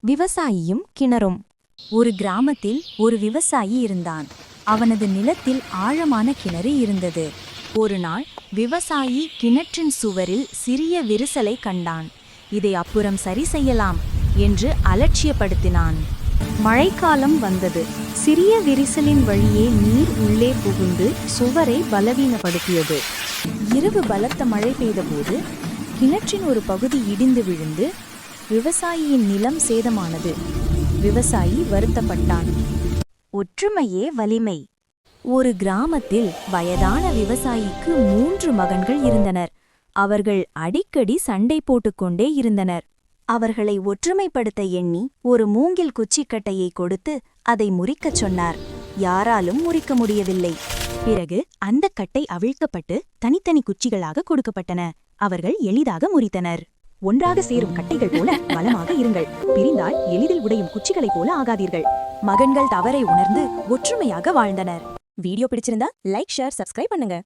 விவசாயியும் கிணறும். ஒரு கிராமத்தில் ஒரு விவசாயி இருந்தான். அவனது நிலத்தில் ஆழமான கிணறு இருந்தது. ஒரு நாள் விவசாயி கிணற்றின் சுவரில் சிறிய விரிசலை கண்டான். இதை அப்புறம் சரி செய்யலாம் என்று அலட்சியப்படுத்தினான். மழைக்காலம் வந்தது. சிறிய விரிசலின் வழியே நீர் உள்ளே புகுந்து சுவரை பலவீனப்படுத்தியது. இரவு பலத்த மழை பெய்தபோது கிணற்றின் ஒரு பகுதி இடிந்து விழுந்து விவசாயியின் நிலம் சேதமானது. விவசாயி வருத்தப்பட்டான். ஒற்றுமையே வலிமை. ஒரு கிராமத்தில் வயதான விவசாயிக்கு 3 மகன்கள் இருந்தனர். அவர்கள் அடிக்கடி சண்டை போட்டுக்கொண்டே இருந்தனர். அவர்களை ஒற்றுமைப்படுத்த எண்ணி ஒரு மூங்கில் குச்சிக்கட்டையை கொடுத்து அதை முறிக்கச் சொன்னார். யாராலும் முறிக்க முடியவில்லை. பிறகு அந்த கட்டை அவிழ்க்கப்பட்டு தனித்தனி குச்சிகளாக கொடுக்கப்பட்டன. அவர்கள் எளிதாக முறித்தனர். ஒன்றாக சேரும் கட்டைகள் போல பலமாக இருங்கள். பிரிந்தால் எளிதில் உடையும் குச்சிகளைப் போல ஆகாதீர்கள். மகன்கள் தவறை உணர்ந்து ஒற்றுமையாக வாழ்ந்தனர். வீடியோ பிடிச்சிருந்தா லைக், ஷேர், சப்ஸ்கிரைப் பண்ணுங்க.